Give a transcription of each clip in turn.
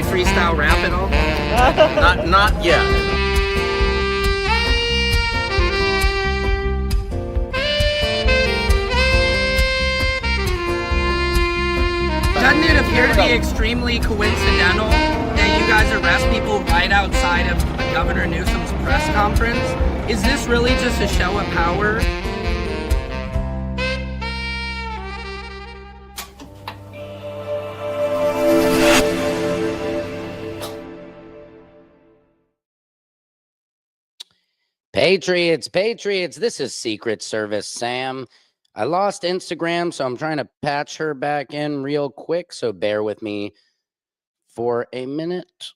Any freestyle rap at all? Not yet. Doesn't it appear to be extremely coincidental that you guys arrest people right outside of Governor Newsom's press conference? Is this really just a show of power? Patriots, this is Secret Service Sam. I lost Instagram, so I'm trying to patch her back in real quick, so bear with me for a minute.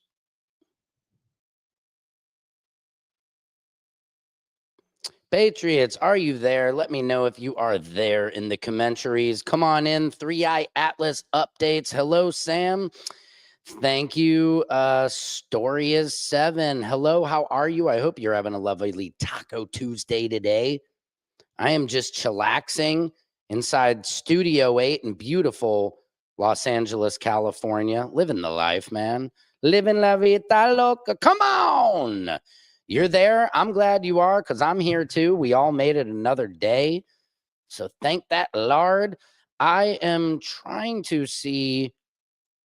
Patriots, are you there? Let me know if you are there in the commentaries. Come on in, 3i Atlas updates. Hello, Sam. Thank you. Story is 7. Hello, how are you? I hope you're having a lovely Taco Tuesday today. I am just chillaxing inside Studio 8 in beautiful Los Angeles, California. Living the life, man. Living la vida loca. Come on. You're there. I'm glad you are, because I'm here too. We all made it another day. So thank that Lord. I am trying to see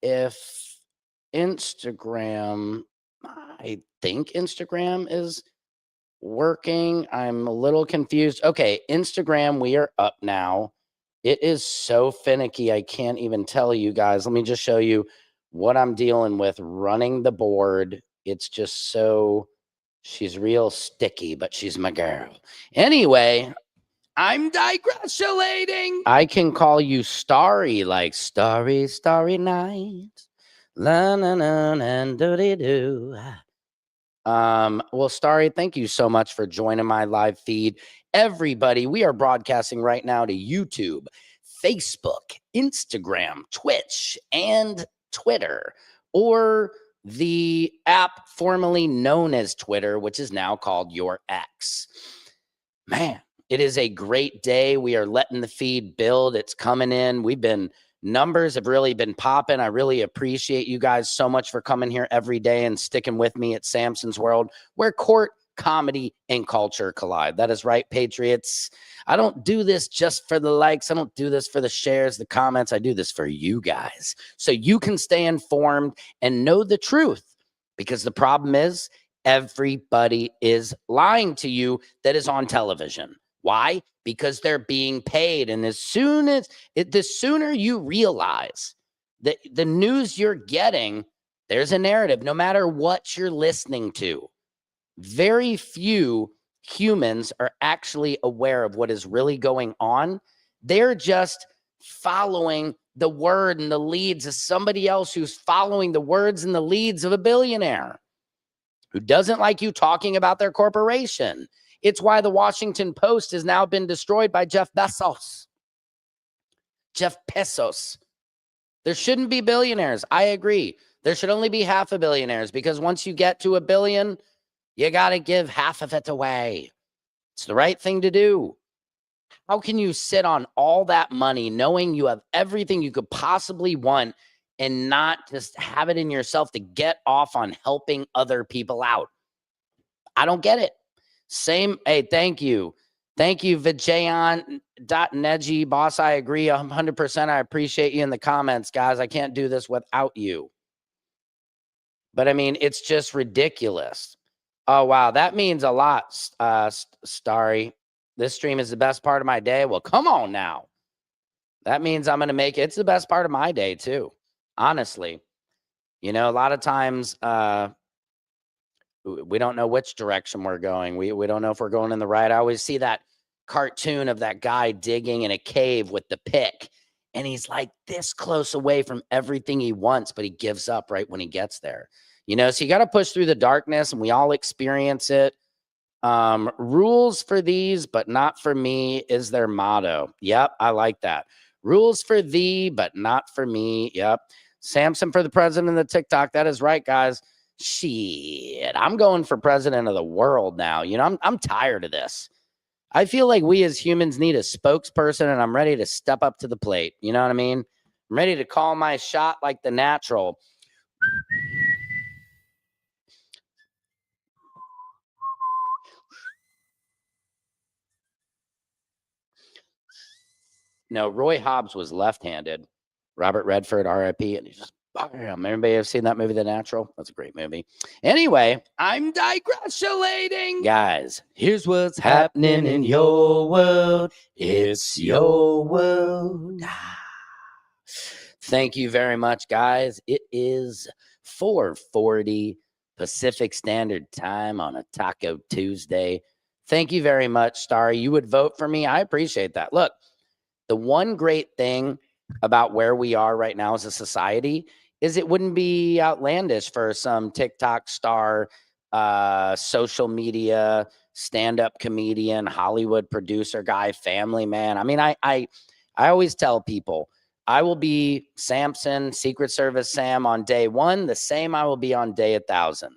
if Instagram, I think Instagram is working. I'm a little confused. Okay, Instagram, we are up now. It is so finicky. I can't even tell you guys. Let me just show you what I'm dealing with running the board. It's just so, she's real sticky, but she's my girl. Anyway, I'm digressulating. I can call you Starry, like Starry, Starry Night. La na na na doody doo. Well, Starry, thank you so much for joining my live feed. Everybody, we are broadcasting right now to YouTube, Facebook, Instagram, Twitch, and Twitter, or the app formerly known as Twitter, which is now called Your X. Man, it is a great day. We are letting the feed build. It's coming in. Numbers have really been popping. I really appreciate you guys so much for coming here every day and sticking with me at Samson's World, where court, comedy, and culture collide. That is right, Patriots. I don't do this just for the likes. I don't do this for the shares, the comments. I do this for you guys, so you can stay informed and know the truth, because the problem is everybody is lying to you that is on television. Why? Because they're being paid. And the sooner you realize that the news you're getting, there's a narrative, no matter what you're listening to. Very few humans are actually aware of what is really going on. They're just following the word and the leads of somebody else who's following the words and the leads of a billionaire who doesn't like you talking about their corporation. It's why the Washington Post has now been destroyed by Jeff Bezos. Jeff Bezos. There shouldn't be billionaires. I agree. There should only be half a billionaires, because once you get to $1 billion, you got to give half of it away. It's the right thing to do. How can you sit on all that money knowing you have everything you could possibly want and not just have it in yourself to get off on helping other people out? I don't get it. Same. Hey, thank you. Thank you, Vijayan.Neji. Boss, I agree 100%. I appreciate you in the comments, guys. I can't do this without you. But I mean, it's just ridiculous. Oh, wow. That means a lot, Starry. This stream is the best part of my day. Well, come on now. That means I'm going to make it. It's the best part of my day, too. Honestly. You know, a lot of times, we don't know which direction we're going. We don't know if we're going in the right. I always see that cartoon of that guy digging in a cave with the pick, and he's like this close away from everything he wants, but he gives up right when he gets there. You know, so you got to push through the darkness, and we all experience it. Rules for these, but not for me is their motto. Yep, I like that. Rules for thee, but not for me. Yep. Samson for the president of the TikTok. That is right, guys. Shit, I'm going for president of the world now. You know, I'm tired of this. I feel like we as humans need a spokesperson, and I'm ready to step up to the plate. You know what I mean? I'm ready to call my shot like the natural. No, Roy Hobbs was left-handed. Robert Redford, R.I.P. And he just bam. Everybody have seen that movie, The Natural? That's a great movie. Anyway, I'm digressulating. Guys, here's what's happening in your world. It's your world. Thank you very much, guys. It is 4:40 Pacific Standard Time on a Taco Tuesday. Thank you very much, Starry. You would vote for me. I appreciate that. Look, the one great thing about where we are right now as a society is it wouldn't be outlandish for some TikTok star, social media, stand-up comedian, Hollywood producer guy, family man. I mean, I always tell people, I will be Samson, Secret Service Sam on day 1, the same I will be on day 1,000.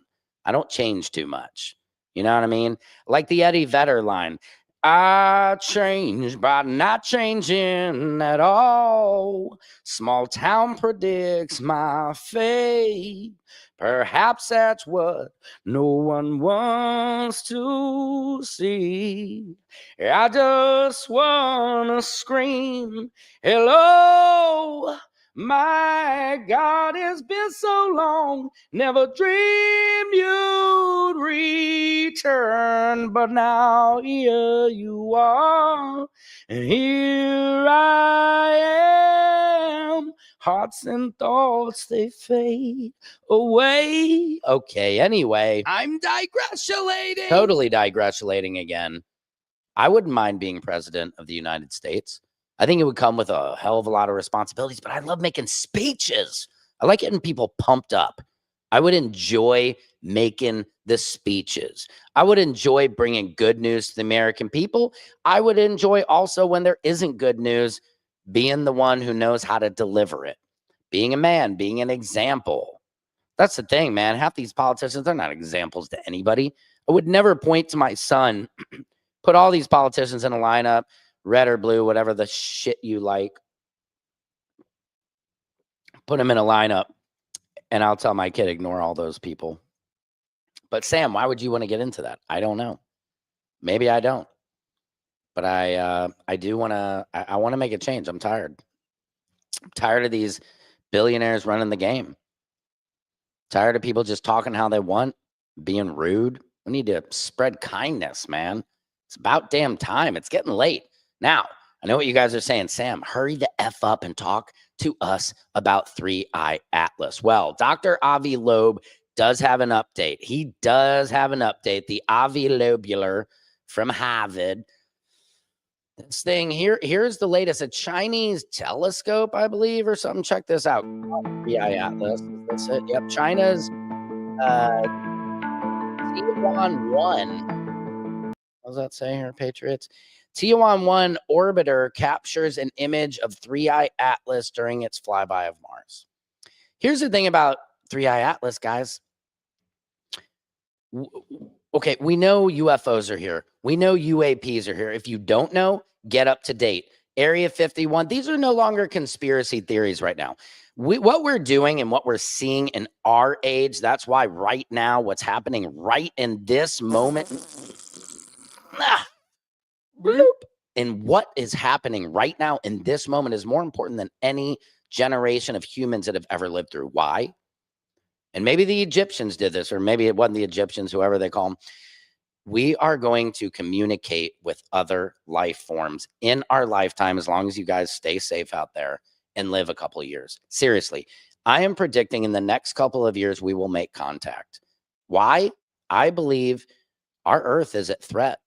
I don't change too much. You know what I mean? Like the Eddie Vedder line, I change by not changing at all. Small town predicts my fate. Perhaps that's what no one wants to see. I just want to scream, hello, my God, it's been so long. Never dreamed you'd return, but now here you are, and here I am. Hearts and thoughts, they fade away. Okay, anyway, I'm digressulating. Totally digressulating again. I wouldn't mind being president of the United States. I think it would come with a hell of a lot of responsibilities, but I love making speeches. I like getting people pumped up. I would enjoy making the speeches. I would enjoy bringing good news to the American people. I would enjoy also when there isn't good news, being the one who knows how to deliver it. Being a man, being an example. That's the thing, man. Half these politicians, they're not examples to anybody. I would never point to my son, put all these politicians in a lineup, red or blue, whatever the shit you like. Put them in a lineup, and I'll tell my kid, ignore all those people. But Sam, why would you want to get into that? I don't know. Maybe I don't. But I do want to, I want to make a change. I'm tired. I'm tired of these billionaires running the game. Tired of people just talking how they want, being rude. We need to spread kindness, man. It's about damn time. It's getting late. Now, I know what you guys are saying. Sam, hurry the F up and talk to us about 3i Atlas. Well, Dr. Avi Loeb does have an update. He does have an update. The Avi Loebular from Harvard. This thing here, here's the latest. A Chinese telescope, I believe, or something. Check this out. 3i Atlas. That's it. Yep. China's Tianwan-1. What does that say here, Patriots? Tianwan-1 orbiter captures an image of 3i Atlas during its flyby of Mars. Here's the thing about 3i Atlas, guys. Okay, we know UFOs are here. We know UAPs are here. If you don't know, get up to date. Area 51, these are no longer conspiracy theories right now. What we're doing and what we're seeing in our age, that's why right now, what's happening right in this moment, and what is happening right now in this moment is more important than any generation of humans that have ever lived through. Why? And maybe the Egyptians did this, or maybe it wasn't the Egyptians, whoever they call them. We are going to communicate with other life forms in our lifetime, as long as you guys stay safe out there and live a couple of years. Seriously, I am predicting in the next couple of years, we will make contact. Why? I believe our Earth is at threat.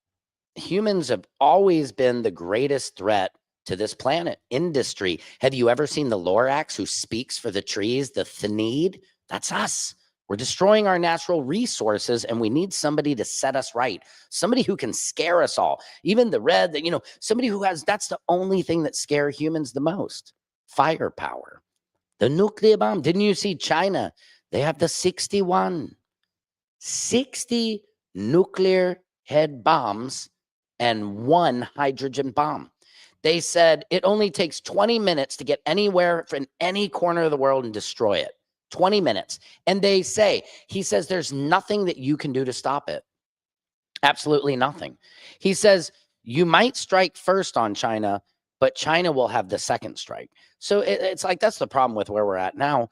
Humans have always been the greatest threat to this planet. Industry. Have you ever seen the Lorax who speaks for the trees, the Thanid? That's us. We're destroying our natural resources, and we need somebody to set us right. Somebody who can scare us all. Even the red, that, you know, somebody who has, that's the only thing that scares humans the most. Firepower. The nuclear bomb. Didn't you see China? They have the 60 nuclear head bombs and 1 hydrogen bomb. They said it only takes 20 minutes to get anywhere from any corner of the world and destroy it. 20 minutes. And they say, he says, there's nothing that you can do to stop it. Absolutely nothing. He says, you might strike first on China, but China will have the second strike. So it's like that's the problem with where we're at now.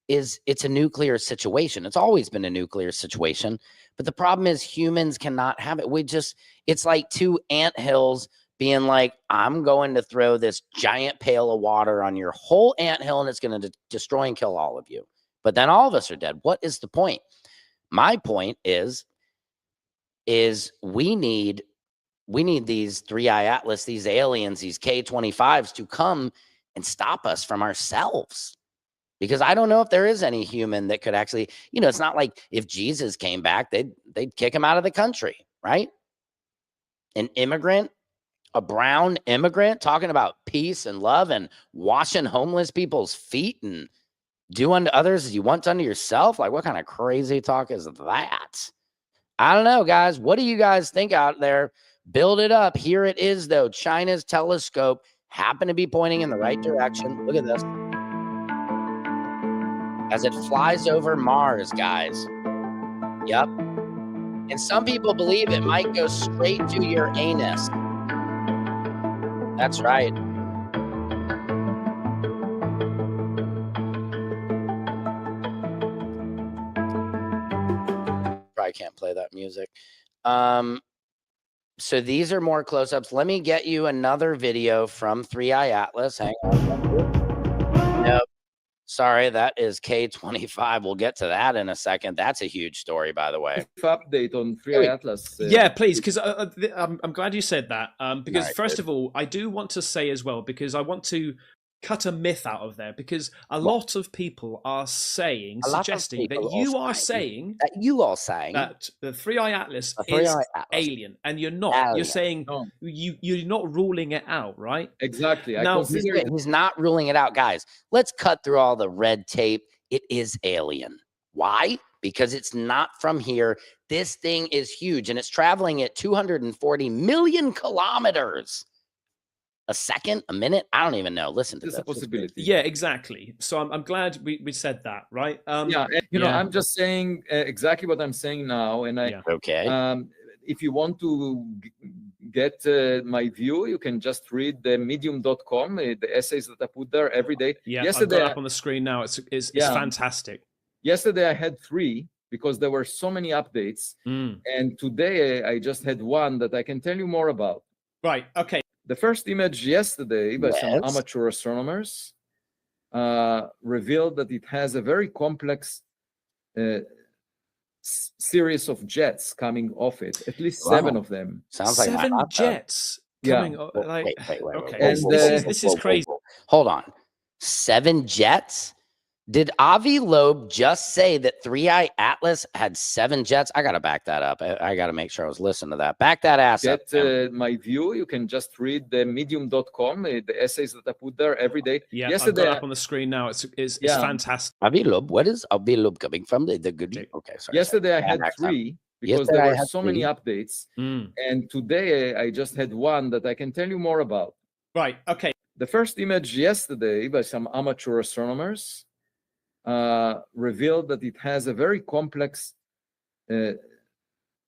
Is it's a nuclear situation. It's always been a nuclear situation, but the problem is humans cannot have it. It's like two anthills being like, I'm going to throw this giant pail of water on your whole anthill and it's going to destroy and kill all of you. But then all of us are dead. What is the point? My point is we need these 3i Atlas, these aliens, these K-25s to come and stop us from ourselves. Because I don't know if there is any human that could actually, it's not like if Jesus came back, they'd kick him out of the country, right? An immigrant, a brown immigrant talking about peace and love and washing homeless people's feet and do unto others as you want unto yourself. Like, what kind of crazy talk is that? I don't know, guys. What do you guys think out there? Build it up. Here it is, though. China's telescope happened to be pointing in the right direction. Look at this. As it flies over Mars, guys. Yep. And some people believe it might go straight to your anus. That's right. Probably can't play that music. So these are more close-ups. Let me get you another video from 3i Atlas. Hang on. Nope. Sorry, that is K25. We'll get to that in a second. That's a huge story, by the way. Update on 3i Atlas. Yeah, please, because I'm glad you said that. Because Right, first of all, I do want to say as well, because I want to cut a myth out of there, because a lot of people are suggesting that you are saying that you all saying that the 3i Atlas The 3i is Atlas. alien, and you're not. Alien. You're saying No. you're not ruling it out, right? Exactly. I Now- consider he's not ruling it out, guys. Let's cut through all the red tape. It is alien. Why? Because it's not from here. This thing is huge, and it's traveling at 240 million kilometers a second, a minute. I don't even know. Listen to it's this. a possibility. Yeah, exactly. So I'm glad we said that, right? Yeah, and, yeah. I'm just saying exactly what I'm saying now, and Yeah. Okay. if you want to get my view, you can just read the medium.com, the essays that I put there every day. Yeah, Yesterday, I've got it up on the screen now. It's Yeah. fantastic. yesterday I had 3 because there were so many updates, and today I just had one that I can tell you more about. Right. Okay. The first image yesterday by some Yes. amateur astronomers revealed that it has a very complex series of jets coming off it, at least 7 Wow. of them. Sounds like my 7 hot tub. jets Yeah. coming. Wait, Like, wait. okay, And, this is crazy. Hold on. 7 jets? Did Avi Loeb just say that 3i Atlas had 7 jets? I got to back that up. I got to make sure I was listening to that. Back that ass up. Get my view. You can just read the medium.com, the essays that I put there every day. Yeah, Yesterday, I've got it up on the screen now. It's Yeah. fantastic. Avi Loeb, what is Avi Loeb coming from? The good. Okay, sorry. yesterday I had Back up. 3 because Yesterday there I were had so many 3. updates, Mm. and today I just had one that I can tell you more about. Right. Okay. The first image yesterday by some amateur astronomers revealed that it has a very complex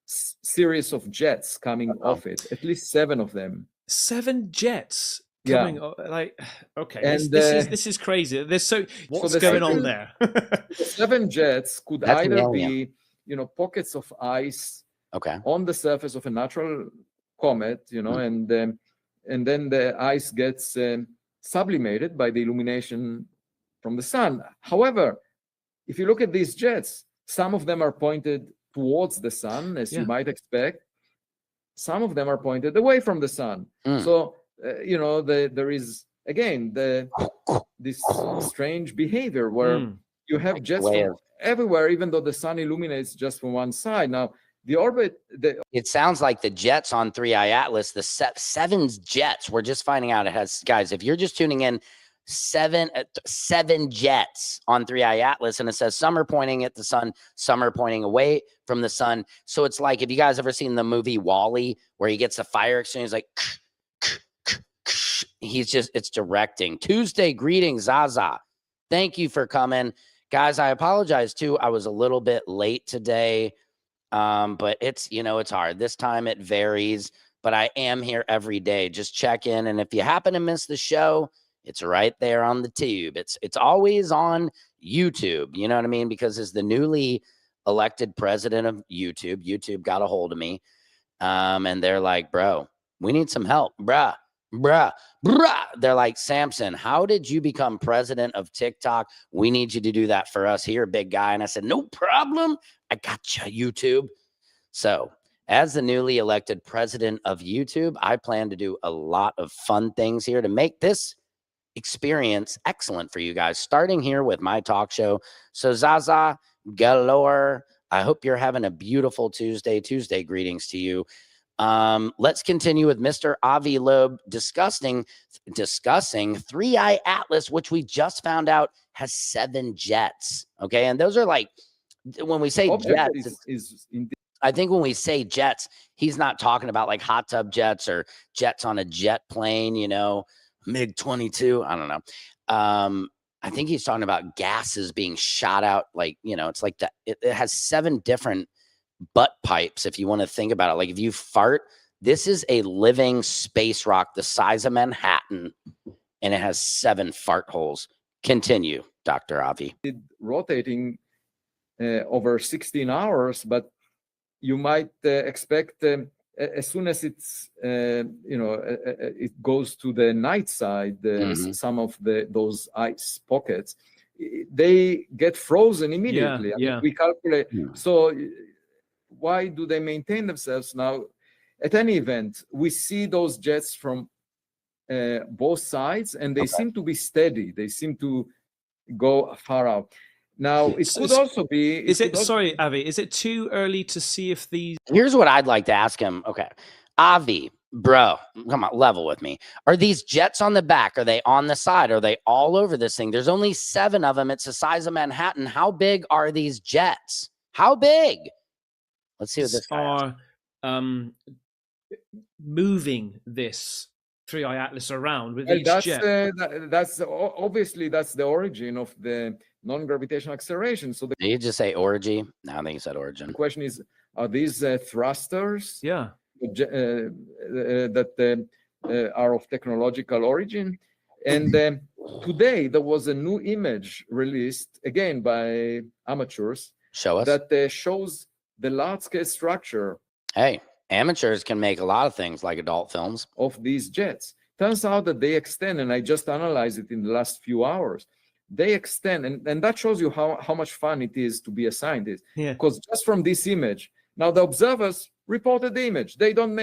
series of jets coming off it, at least 7 of them. 7 jets Yeah. coming. Like, okay, And, this is crazy. There's what's the going on second- there? The 7 jets could That's an either alien. be, pockets of ice Okay. on the surface of a natural comet, and then the ice gets sublimated by the illumination from the sun. However, if you look at these jets, some of them are pointed towards the sun, as Yeah. you might expect. Some of them are pointed away from the sun. Mm. So, there is, again, this strange behavior where Mm. you have jets way from of- everywhere, even though the sun illuminates just from one side. Now, the orbit, It sounds like the jets on 3i Atlas, the 7 jets, we're just finding out it has, guys, if you're just tuning in, 7 jets on 3i Atlas, and it says some are pointing at the sun, some are pointing away from the sun. So it's like, if you guys ever seen the movie Wall-E, where he gets a fire extinguisher, like it's directing. Tuesday greetings, Zaza. Thank you for coming, guys. I apologize too. I was a little bit late today. But it's hard. This time it varies, but I am here every day. Just check in. And if you happen to miss the show, it's right there on the tube. It's always on YouTube. You know what I mean? Because as the newly elected president of YouTube got a hold of me. And they're like, bro, we need some help. Bruh. They're like, Samson, how did you become president of TikTok? We need you to do that for us here, big guy. And I said, no problem. I got you, YouTube. So as the newly elected president of YouTube, I plan to do a lot of fun things here to make this experience excellent for you guys, starting here with my talk show. So Zaza galore, I hope you're having a beautiful Tuesday. Tuesday greetings to you. Let's continue with Mr. Avi Loeb discussing 3i Atlas, which we just found out has 7 jets. Okay, and those are like, when we say jets, I think when we say jets, he's not talking about like hot tub jets or jets on a jet plane, you know, MiG-22. I don't know. I think he's talking about gases being shot out, like, you know, it's like that. It has 7 different butt pipes, if you want to think about it. Like if you fart, this is a living space rock the size of Manhattan, and it has 7 fart holes. Continue, Dr. Avi. Rotating over 16 hours, but you might expect as soon as it's it goes to the night side, some of those ice pockets, they get frozen immediately. I mean, we calculate. So why do they maintain themselves now? At any event, we see those jets from both sides, and they seem to be steady. They seem to go far out. Now, it could also be... Sorry, Avi, is it too early to see if these... Here's what I'd like to ask him. Okay. Avi, bro, come on, level with me. Are these jets on the back? Are they on the side? Are they all over this thing? There's only 7 of them. It's the size of Manhattan. How big are these jets? How big? Let's see what this guy are moving this 3i Atlas around with each jet. That's obviously that's the origin of the non-gravitational acceleration. So did you just say origin? No, I think you said origin. The question is, are these thrusters? Yeah. That are of technological origin. And today there was a new image released again by amateurs. Show us. That shows the large-scale structure. Hey, amateurs can make a lot of things like adult films. Of these jets. Turns out that they extend, and I just analyzed it in the last few hours. They extend, and that shows you how much fun it is to be a scientist. Yeah. Because just from this image, now the observers reported the image. They don't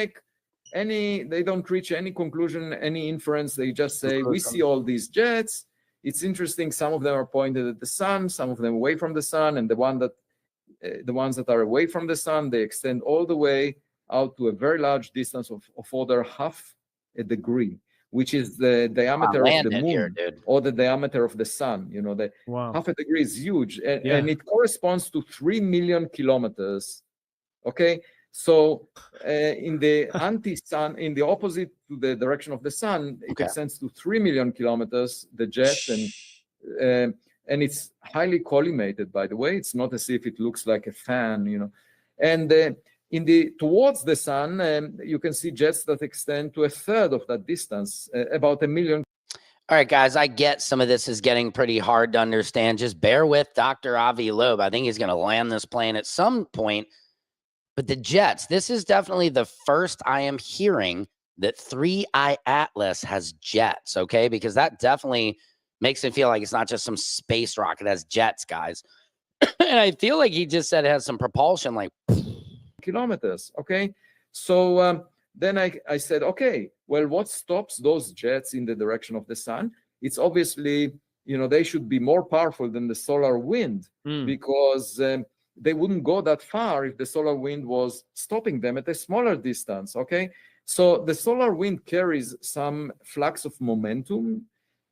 reach any conclusion, any inference. They just say, we see all these jets. It's interesting. Some of them are pointed at the sun, some of them away from the sun, and the ones that are away from the sun, they extend all the way out to a very large distance of order half a degree, which is the diameter of the moon or the diameter of the sun. You know, half a degree is huge, and it corresponds to 3 million kilometers. Okay, so in the anti-sun, in the opposite to the direction of the sun, it extends to 3 million kilometers. The jet, and it's highly collimated. By the way, it's not as if it looks like a fan, you know, and towards the sun, you can see jets that extend to a third of that distance, about 1 million. All right, guys, I get some of this is getting pretty hard to understand. Just bear with Dr. Avi Loeb. I think he's going to land this plane at some point. But the jets, this is definitely the first I am hearing that 3i Atlas has jets, okay? Because that definitely makes it feel like it's not just some space rocket. It has jets, guys. And I feel like he just said it has some propulsion, like... kilometers, okay? So then I said, okay, well, what stops those jets in the direction of the sun? It's obviously, you know, they should be more powerful than the solar wind because they wouldn't go that far if the solar wind was stopping them at a smaller distance, okay? So the solar wind carries some flux of momentum,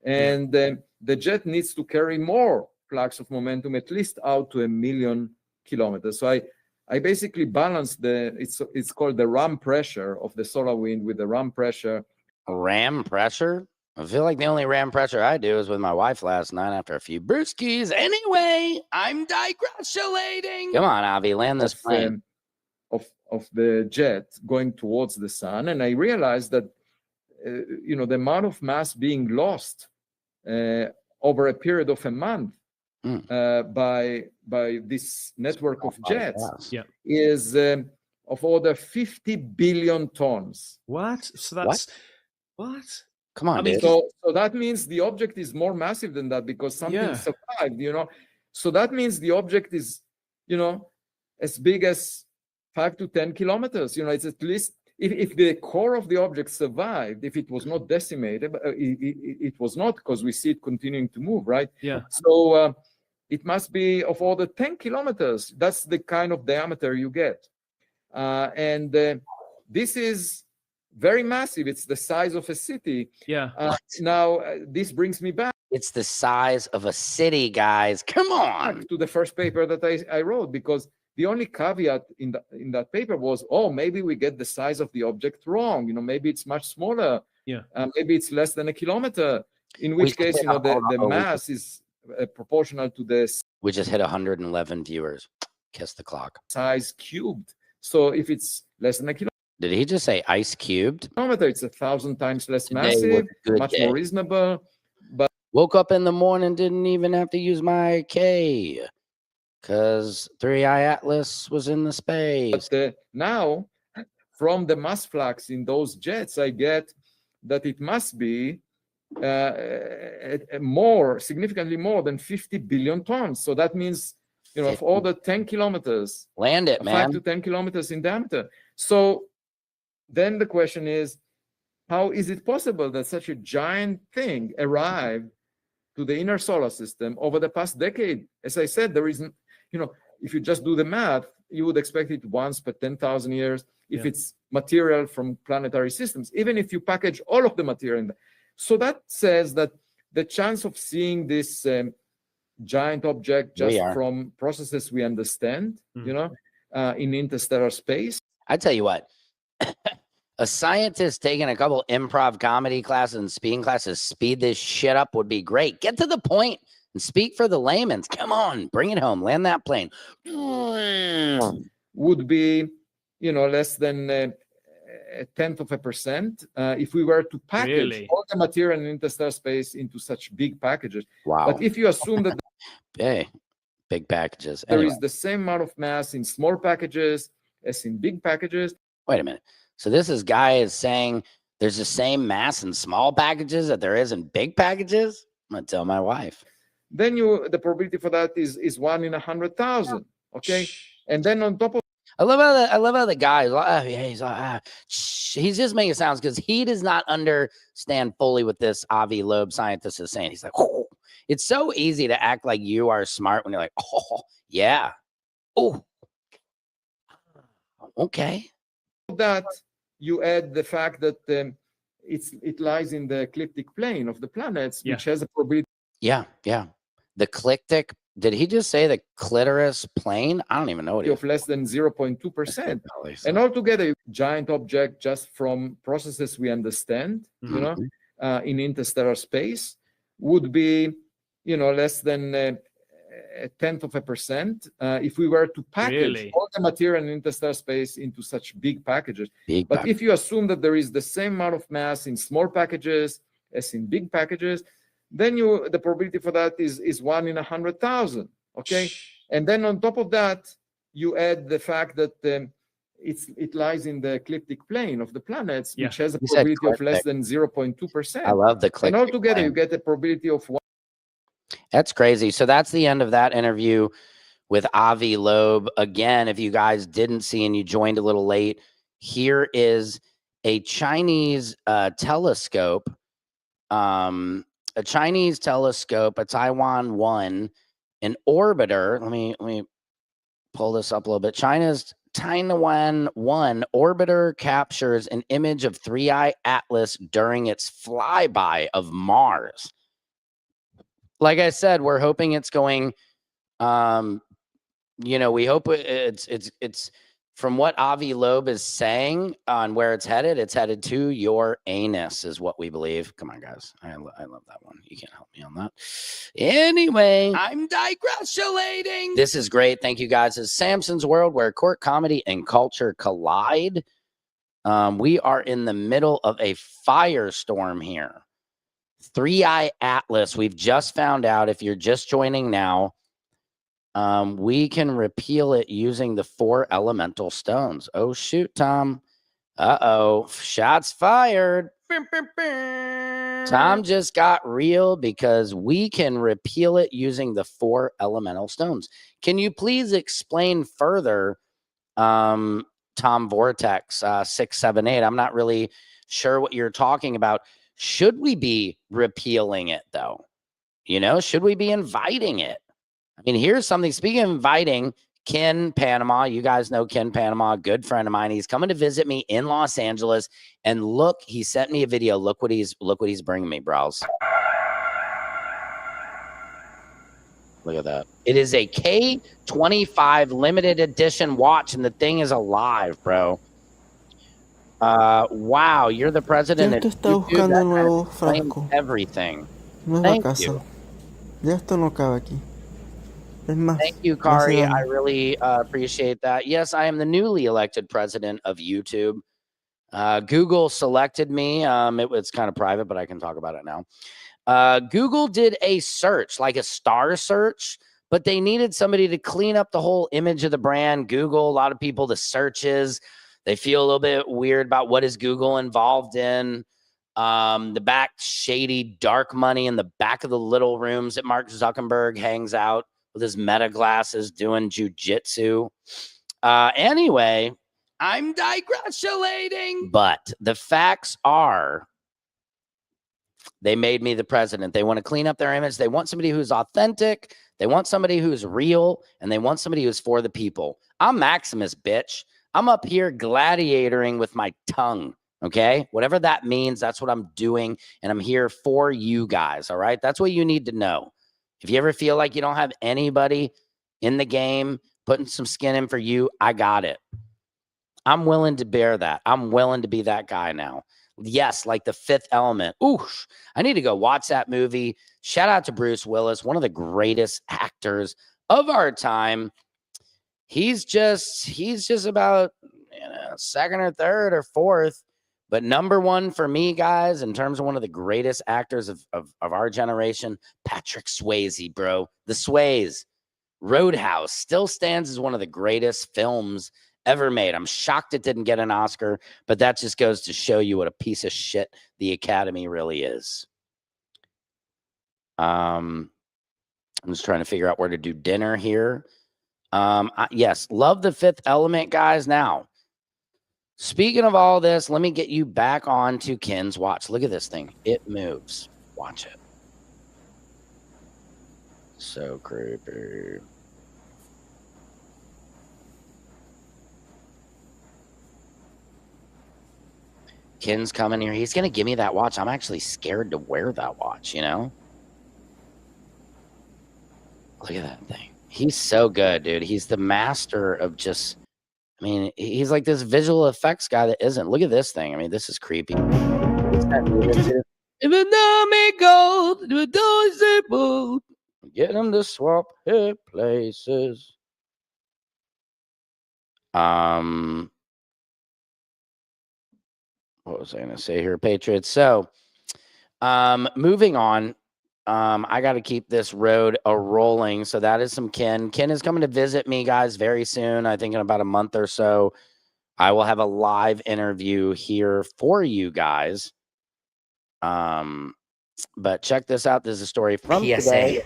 and the jet needs to carry more flux of momentum, at least out to 1 million kilometers. So I basically balance it's called the ram pressure of the solar wind with the ram pressure. Ram pressure? I feel like the only ram pressure I do is with my wife last night after a few brewskis. Anyway, I'm digressulating. Come on, Avi, land this plane. the jet going towards the sun, and I realized that the amount of mass being lost over a period of a month by this network of jets is of order 50 billion tons. What? So that's what? Come on, dude. So that means the object is more massive than that because something survived, So that means the object is, as big as 5 to 10 kilometers. It's at least, if the core of the object survived, if it was not decimated, it was not, because we see it continuing to move, right? Yeah. So it must be of order 10 kilometers. That's the kind of diameter you get. And this is very massive. It's the size of a city. Yeah. Now, this brings me back. It's the size of a city, guys. Come on. To the first paper that I wrote, because the only caveat in that paper was, maybe we get the size of the object wrong. Maybe it's much smaller. Yeah. Maybe it's less than a kilometer. In which case, the mass is proportional to the. We just hit 111 viewers. Kiss the clock. Size cubed. So if it's less than a kilometer. Did he just say ice cubed? It's 1,000 times less massive, much more reasonable. But woke up in the morning, didn't even have to use my K, because 3i Atlas was in the space. But now, from the mass flux in those jets, I get that it must be significantly more than 50 billion tons. So that means, of order 10 kilometers. Land it, man. 5 to 10 kilometers in diameter. So then the question is, how is it possible that such a giant thing arrived to the inner solar system over the past decade? As I said, there isn't, if you just do the math, you would expect it once per 10,000 years if it's material from planetary systems, even if you package all of the material in there. So that says that the chance of seeing this giant object just from processes we understand, in interstellar space. I tell you what, a scientist taking a couple improv comedy classes and speaking classes, speed this shit up would be great. Get to the point and speak for the layman's. Come on, bring it home. Land that plane. Would be, less than a 0.1% if we were to package all the material in interstellar space into such big packages. Wow. But if you assume that big packages. There is the same amount of mass in small packages as in big packages. Wait a minute. So this guy is saying there's the same mass in small packages that there is in big packages? I'm going to tell my wife. Then the probability for that is 1 in 100,000. Okay. And then on top of I love how the guy is like, he's just making sounds because he does not understand fully what this Avi Loeb scientist is saying. He's like, it's so easy to act like you are smart when you're like, yeah. Oh, okay. That you add the fact that it lies in the ecliptic plane of the planets, which has a probability. Yeah. The ecliptic. Did he just say the clitoris plane? I don't even know what of less than 0.2%. And altogether, giant object just from processes we understand, in interstellar space would be, less than a 0.1% if we were to package all the material in interstellar space into such big packages. But if you assume that there is the same amount of mass in small packages as in big packages, then the probability for that is 1 in 100,000. Okay. And then on top of that, you add the fact that it lies in the ecliptic plane of the planets, which has a probability of less than 0.2%. I love the ecliptic. And altogether, you get a probability of 1. That's crazy. So that's the end of that interview with Avi Loeb. Again, if you guys didn't see and you joined a little late, here is a Chinese telescope. A Chinese telescope, a Taiwan 1, an orbiter. Let me pull this up a little bit. China's Taiwan 1 orbiter captures an image of 3i Atlas during its flyby of Mars. Like I said, we're hoping it's going, we hope it's from what Avi Loeb is saying on where it's headed to your anus is what we believe. Come on, guys. I love that one. You can't help me on that. Anyway, I'm digressulating. This is great. Thank you, guys. It's Samson's World, where court, comedy, and culture collide. We are in the middle of a firestorm here. 3-Eye Atlas. We've just found out, if you're just joining now, we can repeal it using the 4 elemental stones. Oh, shoot, Tom. Uh-oh. Shots fired. Tom just got real because we can repeal it using the 4 elemental stones. Can you please explain further, Tom Vortex 678? I'm not really sure what you're talking about. Should we be repealing it, though? You know, should we be inviting it? I mean, here's something. Speaking of inviting, Ken Panama, you guys know Ken Panama, a good friend of mine. He's coming to visit me in Los Angeles. And look, he sent me a video. Look what he's bringing me, bros. Look at that. It is a K25 limited edition watch, and the thing is alive, bro. Wow, you're the president. Ya esto está buscando un nuevo frasco. Everything. Nueva casa. Ya esto no cabe aquí. Es más, thank you, Kari. I really appreciate that. Yes, I am the newly elected president of YouTube. Google selected me. It's kind of private, but I can talk about it now. Google did a search, like a star search, but they needed somebody to clean up the whole image of the brand. Google, a lot of people, the searches, they feel a little bit weird about what is Google involved in. The back shady dark money in the back of the little rooms that Mark Zuckerberg hangs out with his meta glasses doing jujitsu. Anyway, I'm digressulating. But the facts are, they made me the president. They want to clean up their image. They want somebody who's authentic. They want somebody who's real. And they want somebody who's for the people. I'm Maximus, bitch. I'm up here gladiatoring with my tongue. Okay? Whatever that means, that's what I'm doing. And I'm here for you guys. All right? That's what you need to know. If you ever feel like you don't have anybody in the game putting some skin in for you, I got it. I'm willing to bear that. I'm willing to be that guy now. Yes, like The Fifth Element. Ooh, I need to go watch that movie. Shout out to Bruce Willis, one of the greatest actors of our time. He's just about, second or third or fourth, but number one for me, guys, in terms of one of the greatest actors of our generation, Patrick Swayze, bro. The Sways. Roadhouse still stands as one of the greatest films ever made. I'm shocked it didn't get an Oscar, but that just goes to show you what a piece of shit the Academy really is. I'm just trying to figure out where to do dinner here. Yes, love The Fifth Element, guys. Now, speaking of all this, let me get you back on to Ken's watch. Look at this thing. It moves. Watch it. So creepy. Ken's coming here. He's going to give me that watch. I'm actually scared to wear that watch, you know? Look at that thing. He's so good, dude. He's the master of just, I mean, he's like this visual effects guy that isn't. Look at this thing. I mean, this is creepy. Get him to swap hip places. What was I going to say here, Patriots? So, moving on. I got to keep this road rolling. So that is some Ken. Ken is coming to visit me, guys, very soon. I think in about a month or so, I will have a live interview here for you guys. But check this out. This is a story from PSA today.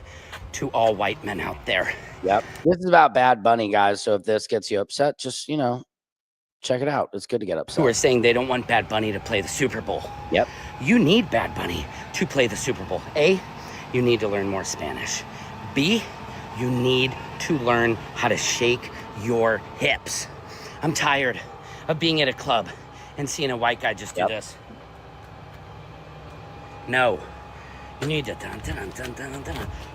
To all white men out there. Yep. This is about Bad Bunny, guys. So if this gets you upset, just, check it out. It's good to get upset. Who are saying they don't want Bad Bunny to play the Super Bowl. Yep. You need Bad Bunny to play the Super Bowl. A, you need to learn more Spanish. B, you need to learn how to shake your hips. I'm tired of being at a club and seeing a white guy just do this. No. You need to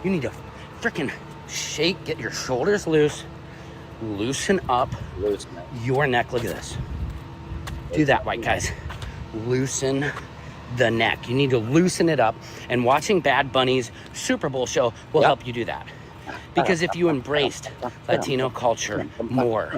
you need to freaking shake, get your shoulders loose, loosen up your neck. Look at this. Do that, white guys. Loosen the neck. You need to loosen it up. And watching Bad Bunny's Super Bowl show will help you do that. Because if you embraced Latino culture more,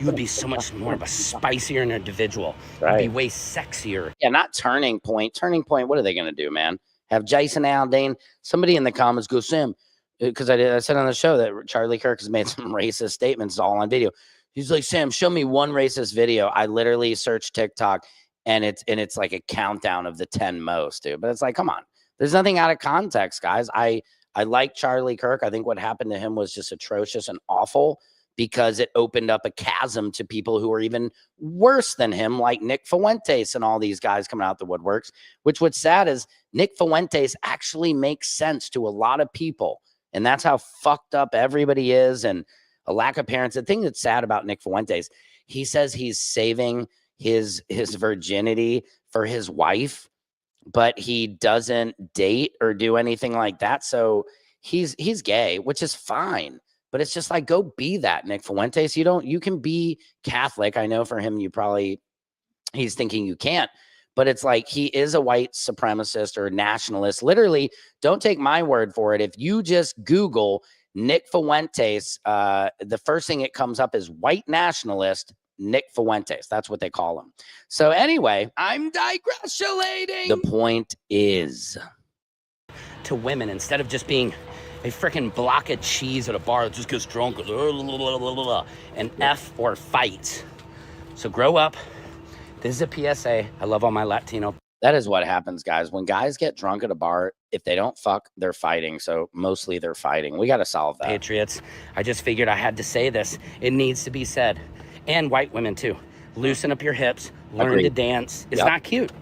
you would be so much more of a spicier individual. You'd be way sexier. Yeah, not Turning Point. Turning Point, what are they going to do, man? Have Jason Aldean, somebody in the comments go, Sam, because I said on the show that Charlie Kirk has made some racist statements all on video. He's like, Sam, show me one racist video. I literally searched TikTok and it's like a countdown of the 10 most, dude. But it's like, come on. There's nothing out of context, guys. I like Charlie Kirk. I think what happened to him was just atrocious and awful because it opened up a chasm to people who are even worse than him, like Nick Fuentes and all these guys coming out the woodworks, which what's sad is Nick Fuentes actually makes sense to a lot of people. And that's how fucked up everybody is. And a lack of parents. The thing that's sad about Nick Fuentes, he says he's saving his virginity for his wife, but he doesn't date or do anything like that. So he's gay, which is fine. But it's just like, go be that, Nick Fuentes. You can be Catholic. I know for him, he's thinking you can't. But it's like he is a white supremacist or nationalist. Literally, don't take my word for it. If you just Google Nick Fuentes, the first thing it comes up is white nationalist Nick Fuentes. That's what they call him. So anyway, I'm digressulating. The point is, to women, instead of just being a freaking block of cheese at a bar that just gets drunk and F or fights. So grow up. This is a PSA. I love all my Latino. That is what happens, guys. When guys get drunk at a bar, if they don't fuck, they're fighting. So mostly they're fighting. We got to solve that. Patriots, I just figured I had to say this. It needs to be said. And white women, too. Loosen up your hips. Learn to dance. It's not cute.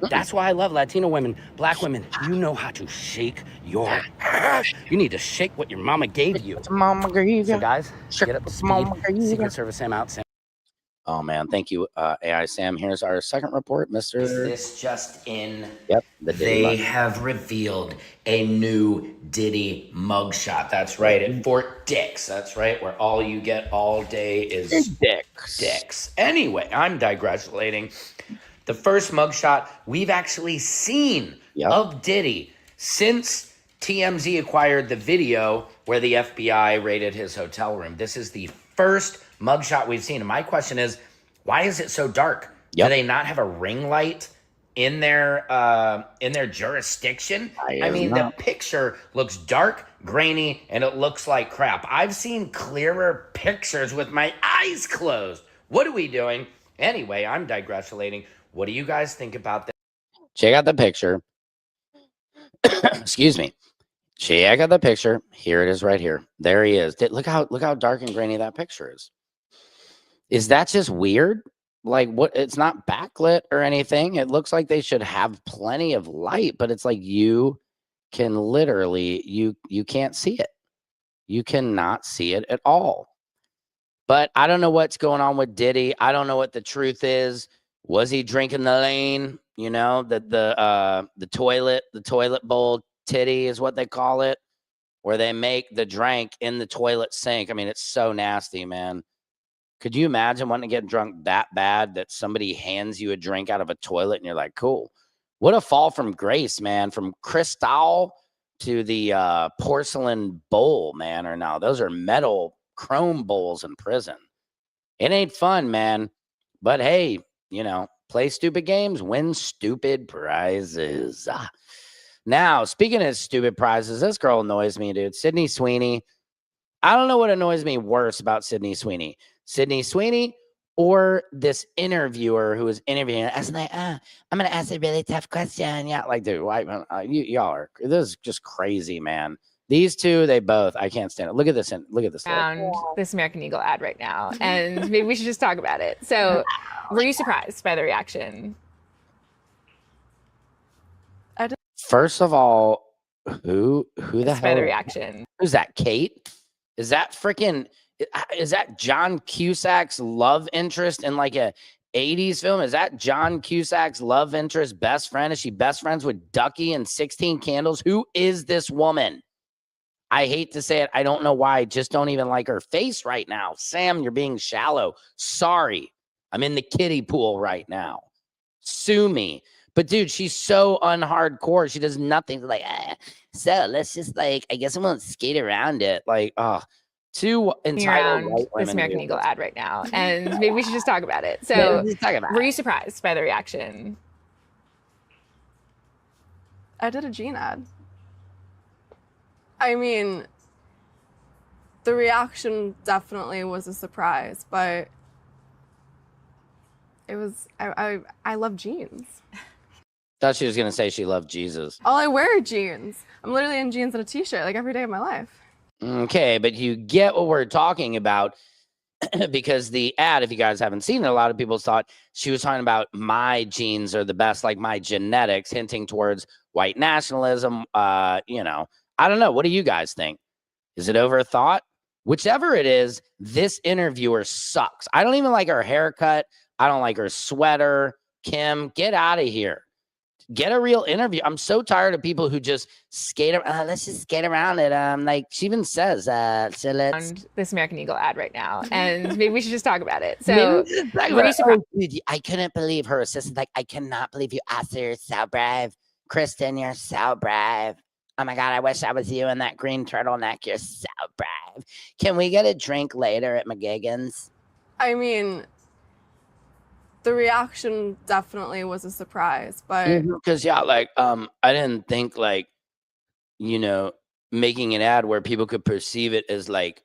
That's why I love Latino women. Black women, you know how to shake your ass. You need to shake what your mama gave you. Mama gave you. So, guys, get up to speed. Secret Service Sam out. Sam. Oh, man. Thank you, AI Sam. Here's our second report, Mr. Is this just in? Yep. They have revealed a new Diddy mugshot. That's right. At Fort Dix. That's right. Where all you get all day is dicks. Anyway, I'm digressulating. The first mugshot we've actually seen of Diddy since TMZ acquired the video where the FBI raided his hotel room. This is the first mugshot we've seen. And my question is, why is it so dark? Do they not have a ring light in their jurisdiction? I mean, the picture looks dark, grainy, and it looks like crap. I've seen clearer pictures with my eyes closed. What are we doing? Anyway, I'm digressulating. What do you guys think about that? Check out the picture. Excuse me. Check out the picture. Here it is right here. There he is. Look how dark and grainy that picture is. Is that just weird? Like, what? It's not backlit or anything. It looks like they should have plenty of light, but it's like you can literally, you can't see it. You cannot see it at all. But I don't know what's going on with Diddy. I don't know what the truth is. Was he drinking the lane? You know, the toilet bowl titty is what they call it, where they make the drink in the toilet sink. I mean, it's so nasty, man. Could you imagine wanting to get drunk that bad that somebody hands you a drink out of a toilet and you're like, cool. What a fall from grace, man. From crystal to the porcelain bowl, man. Or no, those are metal chrome bowls in prison. It ain't fun, man. But hey, you know, play stupid games, win stupid prizes. Now, speaking of stupid prizes, this girl annoys me, dude. Sydney Sweeney. I don't know what annoys me worse about Sydney Sweeney. Sydney Sweeney or this interviewer who was interviewing. I was like, I'm going to ask a really tough question. Yeah, like, dude, y'all are, this is just crazy, man. These two, they both, I can't stand it. Look at this. Look at this. Around this American Eagle ad right now, and maybe we should just talk about it. So, were you surprised by the reaction? First of all, who the hell? By the reaction. Who's that? Kate? Is that John Cusack's love interest in like a 80s film? Is that John Cusack's love interest best friend? Is she best friends with Ducky and 16 Candles? Who is this woman? I hate to say it. I don't know why. I just don't even like her face right now. Sam, you're being shallow. Sorry. I'm in the kiddie pool right now. Sue me. But dude, she's so unhardcore. She does nothing. Like, so let's just like, I guess I won't skate around it. Like, two entitled white women. This American dude. Eagle ad right now, and maybe we should just talk about it. Maybe So, we should talk about were it. you surprised by the reaction? I did a Jean ad. I mean, the reaction definitely was a surprise, but it was, I love jeans. Thought she was going to say she loved Jesus. All I wear are jeans. I'm literally in jeans and a t-shirt like every day of my life. Okay, but you get what we're talking about because the ad, if you guys haven't seen it, a lot of people thought she was talking about my genes are the best, like my genetics, hinting towards white nationalism. You know, I don't know. What do you guys think? Is it overthought? Whichever it is, this interviewer sucks. I don't even like her haircut. I don't like her sweater. Kim, get out of here. Get a real interview. I'm so tired of people who just skate around. Let's just skate around it. Like she even says, so let's. This American Eagle ad right now, and maybe we should just talk about it. So, were you surprised? Oh, dude, I couldn't believe her assistant. Like, I cannot believe you asked her. You're so brave. Kristen, you're so brave. Oh my God, I wish I was you in that green turtleneck. You're so brave. Can we get a drink later at McGigan's? I mean, the reaction definitely was a surprise, but because yeah, like I didn't think like, you know, making an ad where people could perceive it as like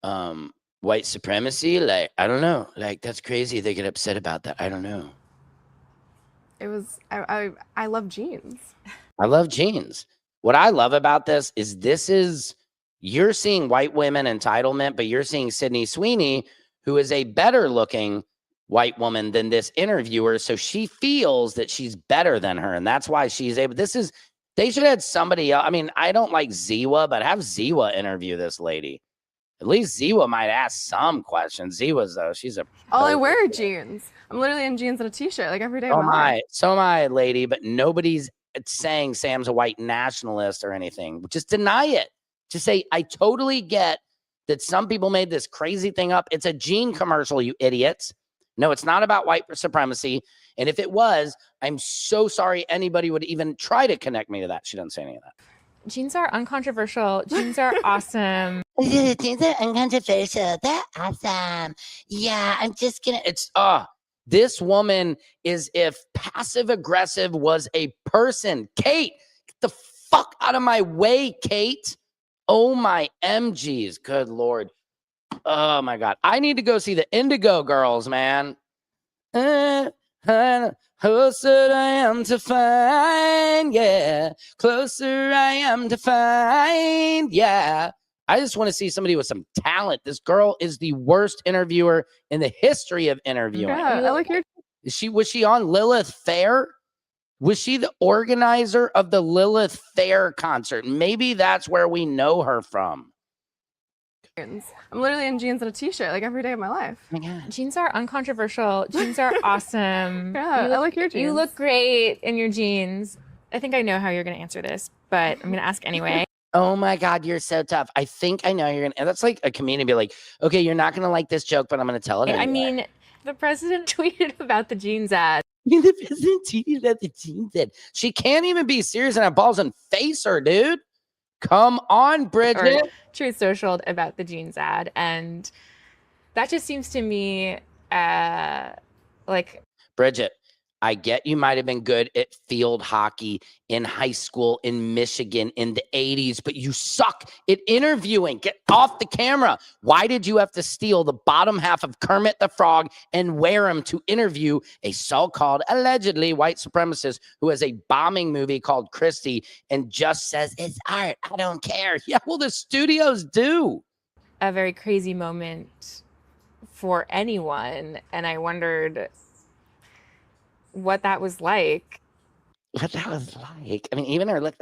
white supremacy. Like, I don't know. Like, that's crazy. They get upset about that. I don't know. it was, I love jeans. I love jeans. What I love about this is you're seeing white women entitlement, but you're seeing Sydney Sweeney, who is a better looking white woman than this interviewer. So she feels that she's better than her. And that's why she's able. They should have had somebody else. I mean, I don't like Ziwa, but have Ziwa interview this lady. At least Ziwa might ask some questions. Ziwa's though, she's a. All I wear are jeans. I'm literally in jeans and a t-shirt like every day of my life. So am I, lady, but nobody's saying Sam's a white nationalist or anything. Just deny it. Just say, I totally get that some people made this crazy thing up. It's a jean commercial, you idiots. No, it's not about white supremacy. And if it was, I'm so sorry anybody would even try to connect me to that. She doesn't say any of that. Jeans are uncontroversial. Jeans are awesome. Jeans are uncontroversial. They're awesome. Yeah, I'm just gonna. This woman is if passive aggressive was a person. Kate, get the fuck out of my way, Kate. Oh my MGs. Good Lord. Oh my God. I need to go see the Indigo Girls, man. Closer I am to find, yeah. Closer I am to find, yeah. I just want to see somebody with some talent. This girl is the worst interviewer in the history of interviewing. Yeah, I like your. Was she on Lilith Fair? Was she the organizer of the Lilith Fair concert? Maybe that's where we know her from. I'm literally in jeans and a t-shirt like every day of my life. Oh my God. Jeans are uncontroversial. Jeans are awesome. Yeah, I like your jeans. You look great in your jeans. I think I know how you're going to answer this, but I'm going to ask anyway. Oh my God, you're so tough. I think I know you're going to. That's like a comedian be like, okay, you're not going to like this joke, but I'm going to tell it anyway. I mean, the president tweeted about the jeans ad. The president tweeted about the jeans ad. She can't even be serious and have balls and face her, dude. Come on, Bridget. Or Truth Socialed about the jeans ad. And that just seems to me like. Bridget, I get you might have been good at field hockey in high school in Michigan in the 80s, but you suck at interviewing. Get off the camera. Why did you have to steal the bottom half of Kermit the Frog and wear him to interview a so-called allegedly white supremacist who has a bombing movie called Christie and just says, it's art, I don't care. Yeah, well, the studios do. A very crazy moment for anyone. And I wondered what that was like. What that was like. I mean, even her look.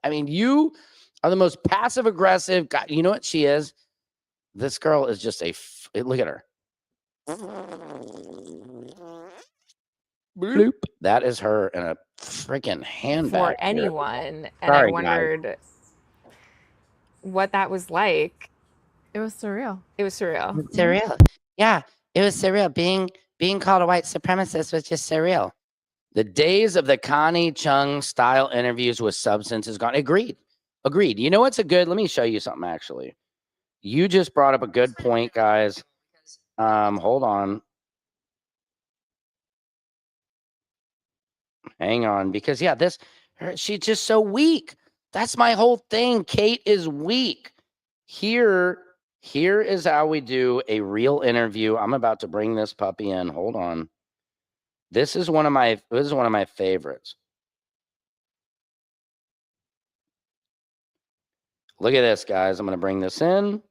I mean, you are the most passive aggressive guy. You know what she is? This girl is just look at her. Bloop. That is her in a freaking handbag. For anyone. And Sorry, I wondered what that was like. It was surreal. It was surreal. Surreal. Yeah, it was surreal. Being called a white supremacist was just surreal. The days of the Connie Chung style interviews with substance is gone. Agreed. You know what's a good? Let me show you something actually. You just brought up a good point, guys. Hold on. Hang on, because yeah, she's just so weak. That's my whole thing. Kate is weak. Here is how we do a real interview. I'm about to bring this puppy in. Hold on. This is one of my favorites. Look at this, guys. I'm going to bring this in.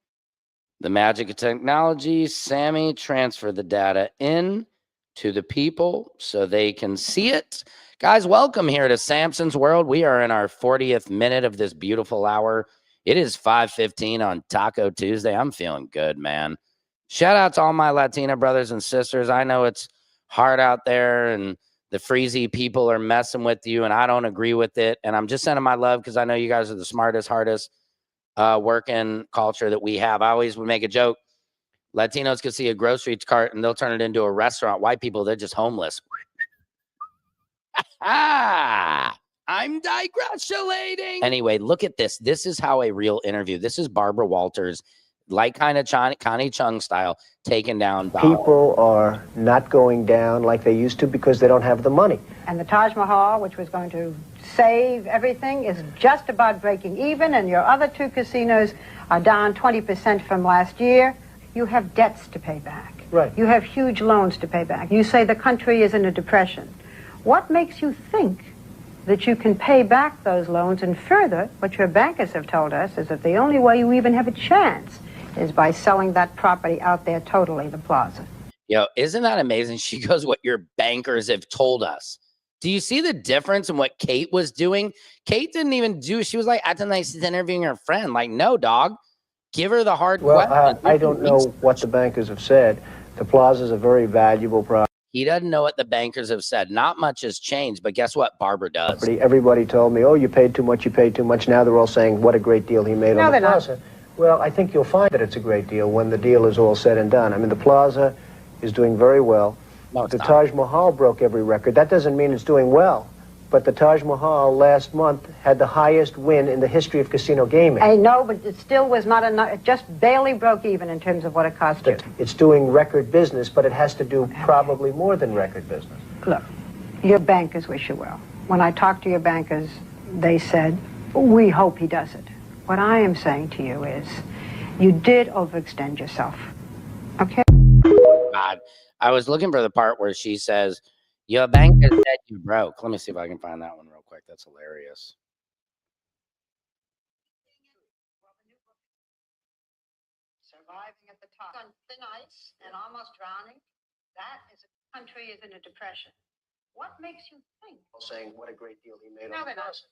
The magic of technology. Sammy, transfer the data in to the people so they can see it. Guys, welcome here to Samson's World. We are in our 40th minute of this beautiful hour. It is 5:15 on Taco Tuesday. I'm feeling good, man. Shout out to all my Latina brothers and sisters. I know it's hard out there and the freezy people are messing with you and I don't agree with it. And I'm just sending my love because I know you guys are the smartest, hardest working culture that we have. I always would make a joke. Latinos could see a grocery cart and they'll turn it into a restaurant. White people, they're just homeless. I'm digressulating. Anyway, look at this. This is how a real interview. This is Barbara Walters, like kind of Connie Chung style, taking down Donald. People are not going down like they used to because they don't have the money. And the Taj Mahal, which was going to save everything, is just about breaking even, and your other two casinos are down 20% from last year. You have debts to pay back. Right. You have huge loans to pay back. You say the country is in a depression. What makes you think that you can pay back those loans? And further, what your bankers have told us is that the only way you even have a chance is by selling that property out there totally, the plaza. Yo, isn't that amazing? She goes, what your bankers have told us. Do you see the difference in what Kate was doing? Kate didn't even do, she was like acting like she's interviewing her friend. Like, no, dog, give her the hard question. I don't know what the bankers have said. The plaza is a very valuable property. He doesn't know what the bankers have said. Not much has changed, but guess what? Barbara does. Everybody told me, oh, you paid too much, you paid too much. Now they're all saying what a great deal he made on the plaza. Not. Well, I think you'll find that it's a great deal when the deal is all said and done. I mean, the plaza is doing very well. No, it's the not. Taj Mahal broke every record. That doesn't mean it's doing well. But the Taj Mahal last month had the highest win in the history of casino gaming. I know, but it still was not enough. It just barely broke even in terms of what it cost you. It's doing record business, but it has to do probably more than record business. Look, your bankers wish you well. When I talked to your bankers, they said, we hope he does it. What I am saying to you is, you did overextend yourself, okay? God, I was looking for the part where she says, your banker said you broke. Let me see if I can find that one real quick. That's hilarious. Surviving at the top on thin ice and almost drowning, that is a country is in a depression. What makes you think? Saying what a great deal he made No, on the they're not. plaza.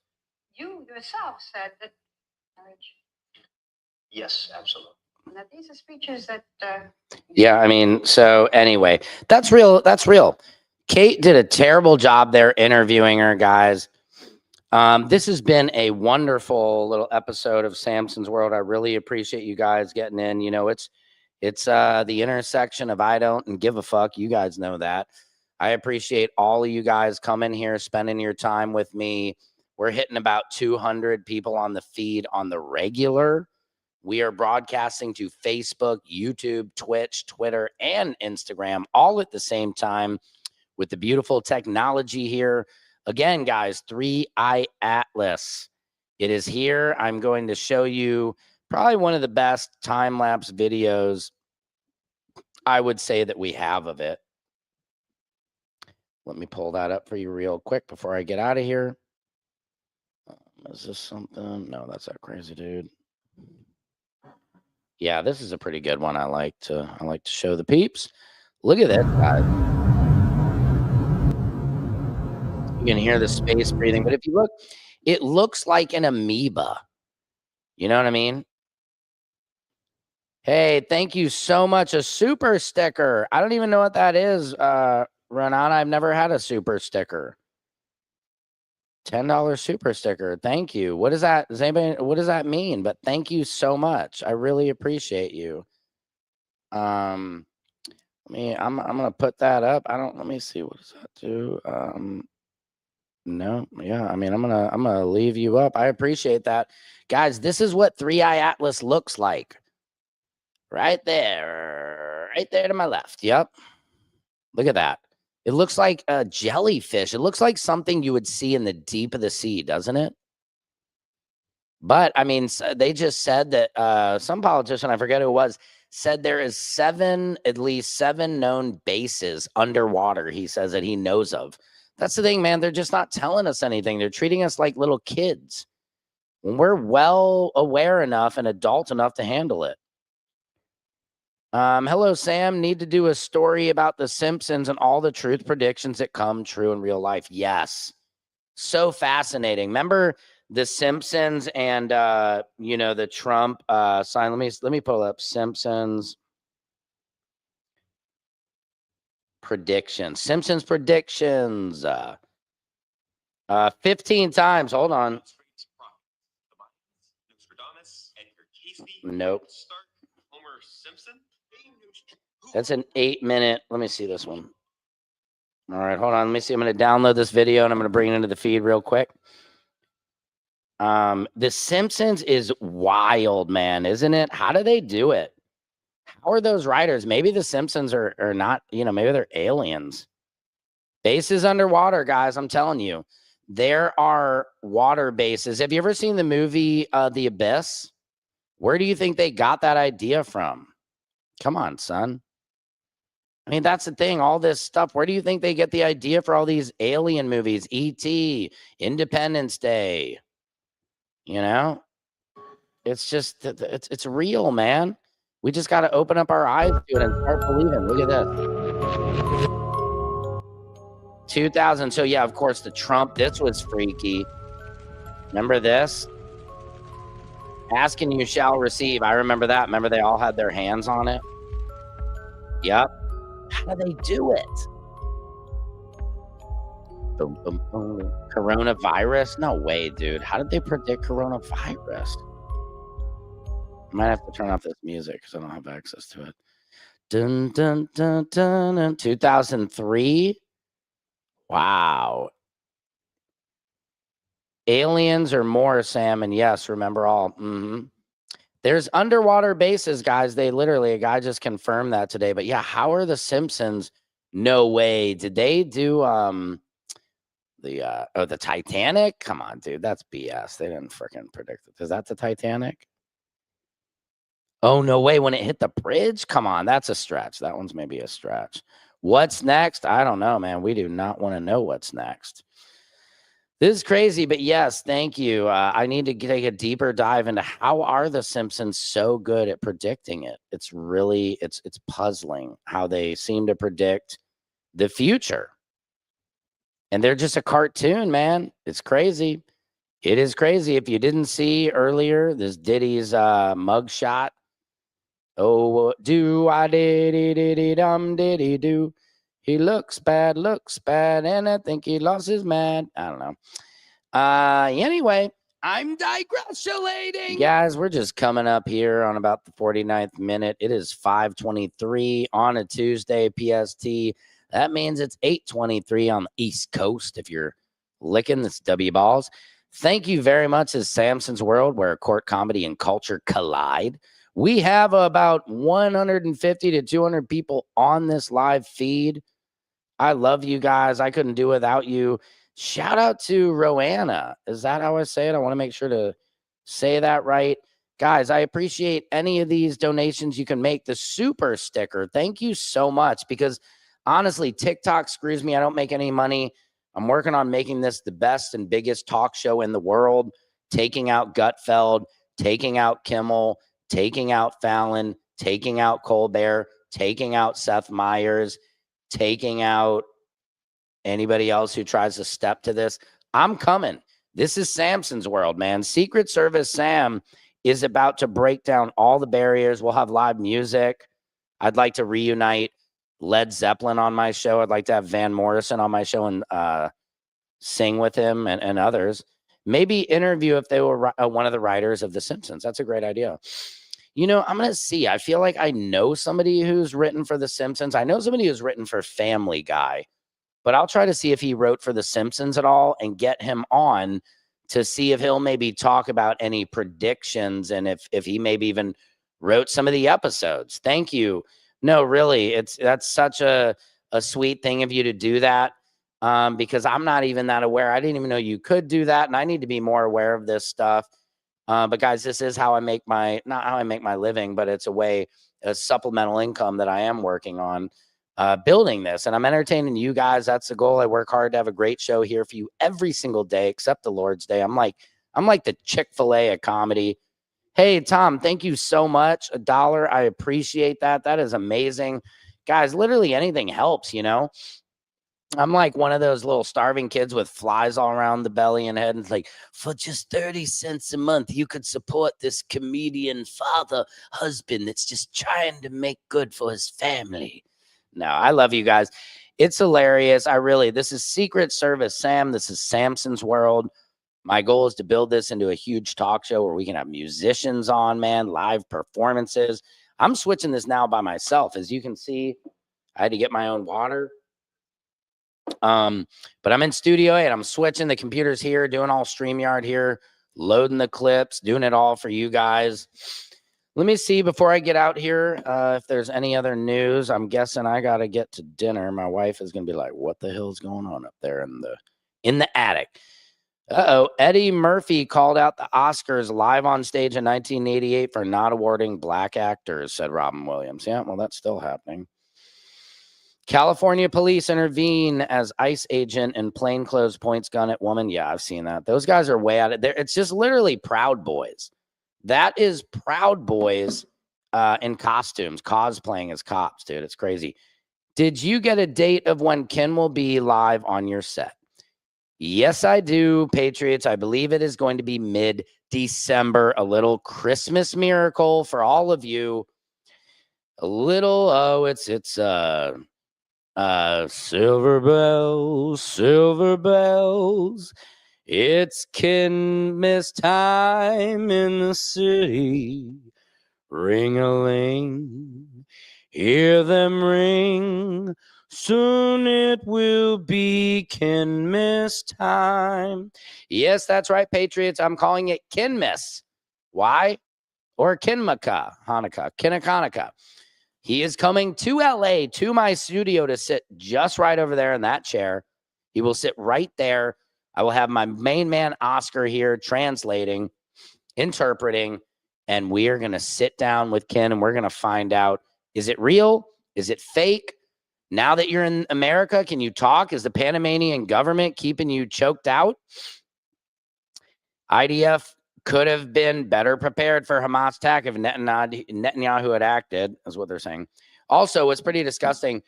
You yourself said that marriage, Yes, absolutely. and that these are speeches that Yeah, I mean, so anyway, that's real. That's real. Kate did a terrible job there interviewing her, guys. This has been a wonderful little episode of Samson's World. I really appreciate you guys getting in. You know, it's the intersection of I don't and give a fuck. You guys know that. I appreciate all of you guys coming here, spending your time with me. We're hitting about 200 people on the feed on the regular. We are broadcasting to Facebook, YouTube, Twitch, Twitter, and Instagram all at the same time with the beautiful technology here. Again, guys, 3i Atlas. It is here. I'm going to show you probably one of the best time-lapse videos I would say that we have of it. Let me pull that up for you real quick before I get out of here. Is this something? No, that's that crazy dude. Yeah, this is a pretty good one. I like to show the peeps. Look at this, guys. You can hear the space breathing, but if you look, it looks like an amoeba. You know what I mean? Hey, thank you so much. A super sticker. I don't even know what that is, Renan. I've never had a super sticker. $10 super sticker. Thank you. What does that, what does that mean? But thank you so much. I really appreciate you. I'm gonna put that up. Let me see, what does that do? No, yeah, I mean, I'm gonna leave you up. I appreciate that. Guys, this is what 3i Atlas looks like. Right there to my left. Yep. Look at that. It looks like a jellyfish. It looks like something you would see in the deep of the sea, doesn't it? But I mean, they just said that some politician, I forget who it was, said there is at least seven known bases underwater, he says, that he knows of. That's the thing, man. They're just not telling us anything. They're treating us like little kids when we're well aware enough and adult enough to handle it. Hello, Sam. Need to do a story about the Simpsons and all the truth predictions that come true in real life. Yes. So fascinating. Remember the Simpsons and the Trump sign. Let me pull up Simpsons predictions. Simpsons predictions. 15 times. Hold on. Nope. That's an 8-minute. Let me see this one. All right, hold on. Let me see. I'm going to download this video and I'm going to bring it into the feed real quick. The Simpsons is wild, man, isn't it? How do they do it? How are those writers? Maybe the Simpsons are not, maybe they're aliens. Bases underwater, guys. I'm telling you, there are water bases. Have you ever seen the movie The Abyss? Where do you think they got that idea from? Come on, son. I mean, that's the thing. All this stuff. Where do you think they get the idea for all these alien movies? E.T., Independence Day. It's just, it's real, man. We just got to open up our eyes to it and start believing. Look at this. 2000. So yeah, of course, the Trump. This was freaky. Remember this? Ask and you shall receive. I remember that. Remember they all had their hands on it? Yep. How do they do it? Boom, boom, boom. Coronavirus? No way, dude. How did they predict coronavirus? I might have to turn off this music because I don't have access to it. Dun, dun, dun, dun, dun. 2003? Wow. Aliens or more, Sam, and yes, remember all. There's underwater bases, guys. A guy just confirmed that today. But yeah, how are the Simpsons? No way. Did they do the Titanic? Come on, dude. That's BS. They didn't freaking predict it. Is that the Titanic? Oh, no way. When it hit the bridge? Come on. That's a stretch. That one's maybe a stretch. What's next? I don't know, man. We do not want to know what's next. This is crazy, but yes, thank you. I need to take a deeper dive into how are the Simpsons so good at predicting it. It's really, it's puzzling how they seem to predict the future. And they're just a cartoon, man. It's crazy. It is crazy. If you didn't see earlier, this Diddy's mugshot. Oh, do I diddy dum diddy do. He looks bad, and I think he lost his mad. I don't know. Anyway, I'm digressulating. Guys, we're just coming up here on about the 49th minute. It is 5:23 on a Tuesday, PST. That means it's 8:23 on the East Coast. If you're licking this W balls. Thank you very much to Samson's World, where court comedy and culture collide. We have about 150 to 200 people on this live feed. I love you guys. I couldn't do without you. Shout out to Roanna. Is that how I say it? I want to make sure to say that right. Guys, I appreciate any of these donations you can make. The super sticker, thank you so much, because honestly, TikTok screws me. I don't make any money. I'm working on making this the best and biggest talk show in the world, taking out Gutfeld, taking out Kimmel, taking out Fallon, taking out Colbert, taking out Seth Meyers, taking out anybody else who tries to step to this. I'm coming. This is Samson's World, man. Secret Service Sam is about to break down all the barriers. We'll have live music. I'd like to reunite Led Zeppelin on my show. I'd like to have Van Morrison on my show and sing with him and others. Maybe interview if they were one of the writers of The Simpsons. That's a great idea. You know, I'm going to see. I feel like I know somebody who's written for The Simpsons. I know somebody who's written for Family Guy, but I'll try to see if he wrote for The Simpsons at all and get him on to see if he'll maybe talk about any predictions and if he maybe even wrote some of the episodes. Thank you. No, really, that's such a sweet thing of you to do that, because I'm not even that aware. I didn't even know you could do that, and I need to be more aware of this stuff. But guys, this is how I make not how I make my living, but it's a supplemental income that I am working on. Building this, and I'm entertaining you guys. That's the goal. I work hard to have a great show here for you every single day, except the Lord's Day. I'm like the Chick-fil-A of comedy. Hey, Tom, thank you so much. $1. I appreciate that. That is amazing. Guys, literally anything helps, you know? I'm like one of those little starving kids with flies all around the belly and head. And it's like, for just 30 cents a month, you could support this comedian father, husband that's just trying to make good for his family. No, I love you guys. It's hilarious. This is Secret Service Sam. This is Samson's World. My goal is to build this into a huge talk show where we can have musicians on, man, live performances. I'm switching this now by myself. As you can see, I had to get my own water. But I'm in Studio 8. I'm switching. The computer's here, doing all StreamYard here, loading the clips, doing it all for you guys. Let me see before I get out here if there's any other news. I'm guessing I got to get to dinner. My wife is going to be like, what the hell's going on up there in the attic? Uh-oh. Eddie Murphy called out the Oscars live on stage in 1988 for not awarding black actors, said Robin Williams. Yeah, well, that's still happening. California police intervene as ICE agent in plainclothes points gun at woman. Yeah, I've seen that. Those guys are way out of there. It's just literally Proud Boys. That is Proud Boys in costumes, cosplaying as cops, dude. It's crazy. Did you get a date of when Ken will be live on your set? Yes, I do, Patriots. I believe it is going to be mid-December. A little Christmas miracle for all of you. A little, it's silver bells. It's Christmas time in the city. Ring-a-ling, hear them ring. Soon it will be Christmas time. Yes, that's right, Patriots. I'm calling it Kinmas. Why? Or Kinmaka, Hanukkah, Kinnakanaka. He is coming to LA, to my studio, to sit just right over there in that chair. He will sit right there. I will have my main man, Oscar, here translating, interpreting, and we are going to sit down with Ken, and we're going to find out, is it real? Is it fake? Now that you're in America, can you talk? Is the Panamanian government keeping you choked out? IDF could have been better prepared for Hamas attack if Netanyahu had acted, is what they're saying. Also, it's pretty disgusting.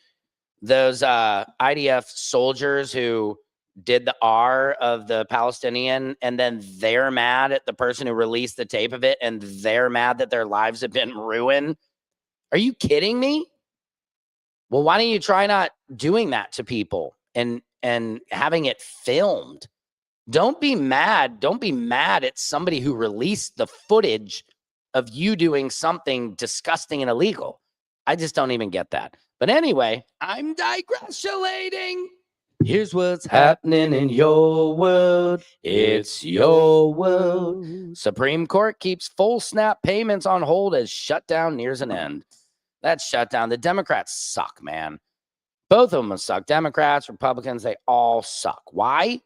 Those IDF soldiers who did the R of the Palestinian, and then they're mad at the person who released the tape of it, and they're mad that their lives have been ruined. Are you kidding me? Well, why don't you try not doing that to people and having it filmed? Don't be mad. Don't be mad at somebody who released the footage of you doing something disgusting and illegal. I just don't even get that. But anyway, I'm digressulating. Here's what's happening in your world. It's your world. Supreme Court keeps full SNAP payments on hold as shutdown nears an end. That shutdown. The Democrats suck, man. Both of them suck. Democrats, Republicans, they all suck. Why?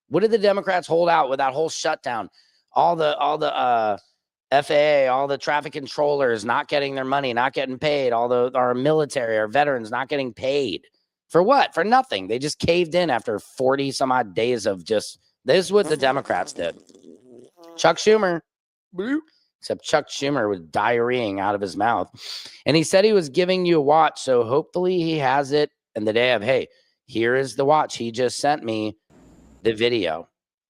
What did the Democrats hold out with that whole shutdown? All the FAA, all the traffic controllers not getting their money, not getting paid. Our military, our veterans not getting paid. For what? For nothing. They just caved in after 40 some odd days of just, this is what the Democrats did. Chuck Schumer. Except Chuck Schumer was diarrheaing out of his mouth. And he said he was giving you a watch. So hopefully he has it. And the day of, hey, here is the watch he just sent me. The video.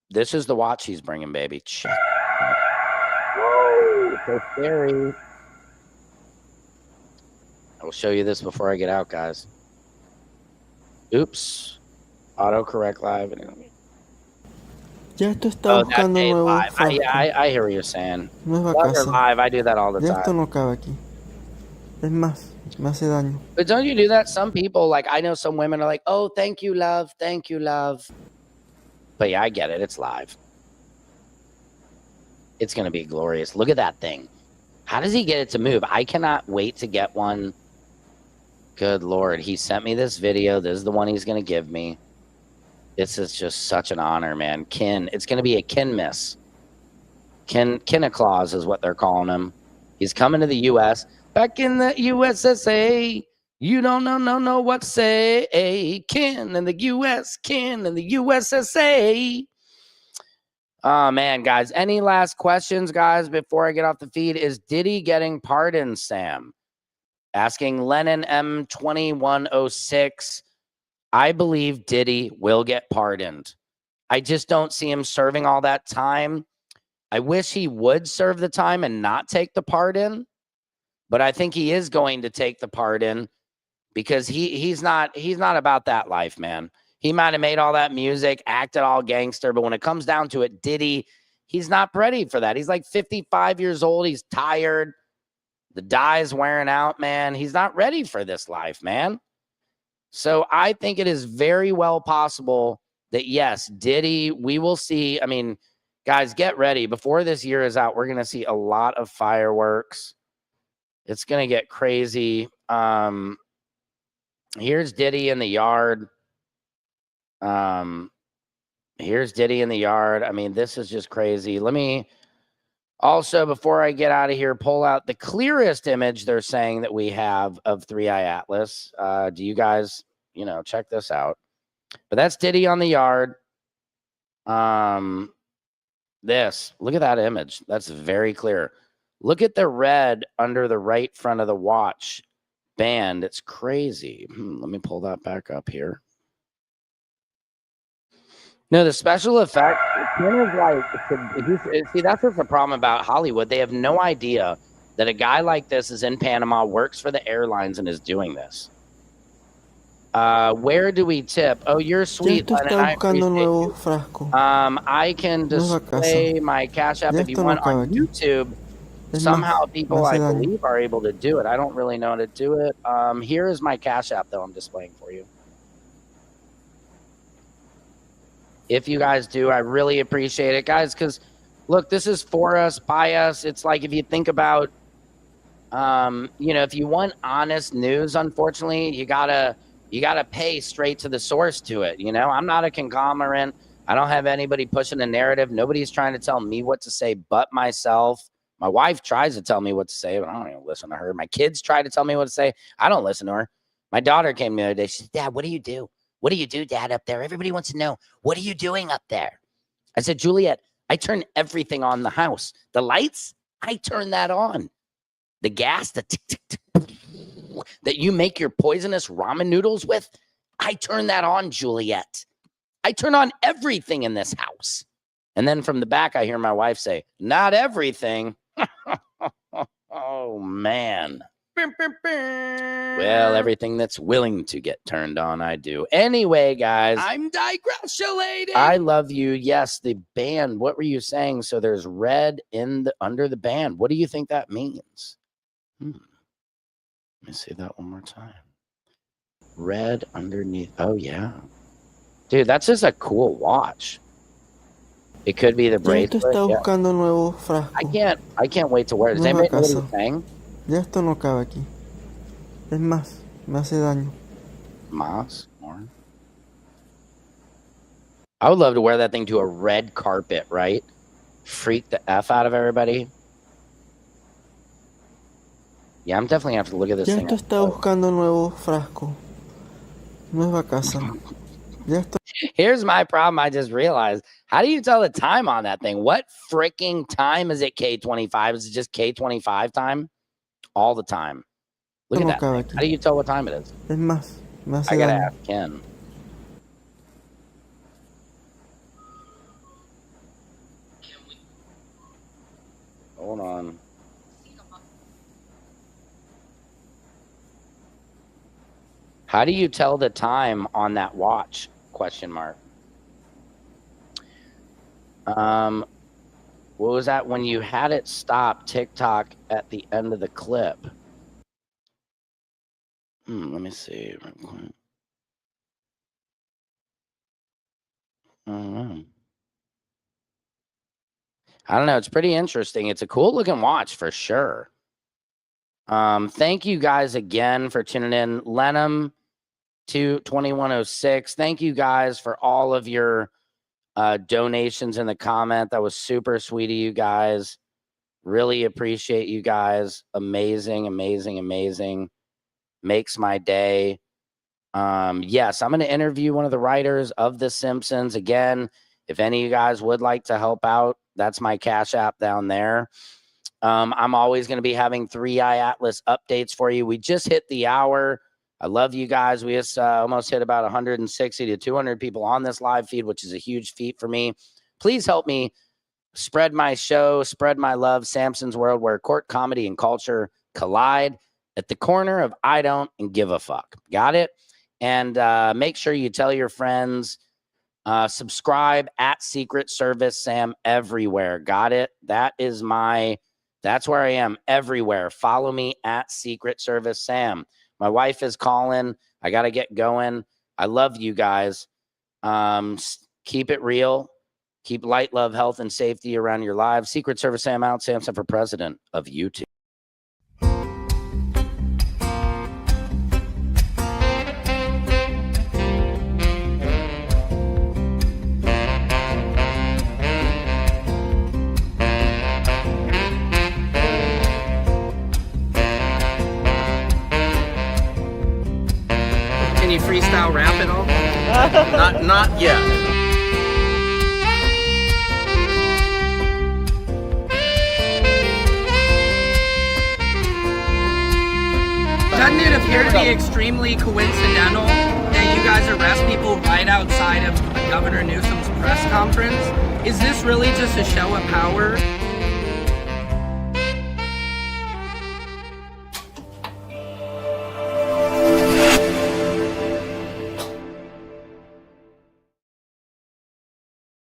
This is the watch he's bringing, baby. Check. Whoa, so scary. I will show you this before I get out, guys. Oops. Autocorrect live. Ya esto está Oh, that buscando day nuevo live. frasco. I hear what you're saying. Nueva Love casa. her live. I do that all the Ya esto time. no cabe aquí. Es más, me hace daño. But don't you do that? Some people, like, I know some women are like, oh, thank you, love. Thank you, love. But yeah, I get it. It's live. It's going to be glorious. Look at that thing. How does he get it to move? I cannot wait to get one. Good Lord. He sent me this video. This is the one he's going to give me. This is just such an honor, man. It's going to be a Kinmas. Claus is what they're calling him. He's coming to the U.S. Back in the USSA. You don't know what to say. Ken in the U.S. Ken in the USSA. Oh, man, guys. Any last questions, guys, before I get off the feed? Is Diddy getting pardoned, Sam? Asking Lennon M2106. I believe Diddy will get pardoned. I just don't see him serving all that time. I wish he would serve the time and not take the pardon, but I think he is going to take the pardon because he's not about that life, man. He might have made all that music, acted all gangster, but when it comes down to it, Diddy, he's not ready for that. He's like 55 years old. He's tired. The dye's wearing out, man. He's not ready for this life, man. So I think it is very well possible that, yes, Diddy, we will see. I mean, guys, get ready. Before this year is out, we're going to see a lot of fireworks. It's going to get crazy. Here's Diddy in the yard. Here's Diddy in the yard. I mean, this is just crazy. Let me also, before I get out of here, pull out the clearest image they're saying that we have of 3i Atlas. Do you guys, check this out? But that's Diddy on the yard. Look at that image. That's very clear. Look at the red under the right front of the watch band. It's crazy. Let me pull that back up here. No, the special effect kind of like, see, that's what's the problem about Hollywood. They have no idea that a guy like this is in Panama, works for the airlines, and is doing this. Where do we tip? Oh, you're sweet, Lennon. I appreciate you. I can display my Cash App if you want on YouTube. Somehow people, I believe, are able to do it. I don't really know how to do it. Here is my Cash App, though, I'm displaying for you. If you guys do, I really appreciate it, guys, because, look, this is for us, by us. It's like if you think about, if you want honest news, unfortunately, you gotta pay straight to the source to it. I'm not a conglomerate. I don't have anybody pushing a narrative. Nobody's trying to tell me what to say but myself. My wife tries to tell me what to say, but I don't even listen to her. My kids try to tell me what to say. I don't listen to her. My daughter came the other day. She said, Dad, what do you do? What do you do, Dad, up there? Everybody wants to know. What are you doing up there? I said, Juliet, I turn everything on the house. The lights, I turn that on. The gas, the tick, tick, tick, that you make your poisonous ramen noodles with, I turn that on, Juliet. I turn on everything in this house. And then from the back, I hear my wife say, not everything. Oh, man. Well, everything that's willing to get turned on, I do. Anyway, guys. I'm digressulating. I love you. Yes, the band. What were you saying? So there's red under the band. What do you think that means? Let me say that one more time. Red underneath. Oh, yeah. Dude, that's just a cool watch. It could be the bracelet. Yeah. I can't wait to wear it. Does anybody know what he's saying? Ya esto no cabe aquí. Es más, me hace daño. Más? More? I would love to wear that thing to a red carpet, right? Freak the F out of everybody. Yeah, I'm definitely going to have to look at this thing. Ya esto está buscando nuevo frasco. Nueva casa. Ya esto. Here's my problem. I just realized. How do you tell the time on that thing? What freaking time is it, K25? Is it just K25 time? All the time. Look at that. How do you tell what time it is? Es más, me hace I gotta daño. ask Ken. Hold on. How do you tell the time on that watch? Question mark. What was that when you had it stop TikTok at the end of the clip? Let me see real quick. I don't know. It's pretty interesting. It's a cool looking watch for sure. Thank you guys again for tuning in. Lenham to 2106. Thank you guys for all of your donations in the comment. That was super sweet of you guys. Really appreciate you guys. Amazing, amazing, amazing. Makes my day. Yes, I'm going to interview one of the writers of The Simpsons. Again, if any of you guys would like to help out, that's my Cash App down there. I'm always going to be having 3i Atlas updates for you. We just hit the hour. I love you guys. We just almost hit about 160 to 200 people on this live feed, which is a huge feat for me. Please help me spread my show, spread my love, Samson's World, where court, comedy, and culture collide at the corner of I don't and give a fuck. Got it? And make sure you tell your friends. Subscribe at Secret Service Sam everywhere. Got it? That's where I am everywhere. Follow me at Secret Service Sam. My wife is calling. I got to get going. I love you guys. Keep it real. Keep light, love, health, and safety around your lives. Secret Service Sam out. Samson for president of YouTube. Can you freestyle rap at all? Not yet. Doesn't it appear to be extremely coincidental that you guys arrest people right outside of Governor Newsom's press conference? Is this really just a show of power?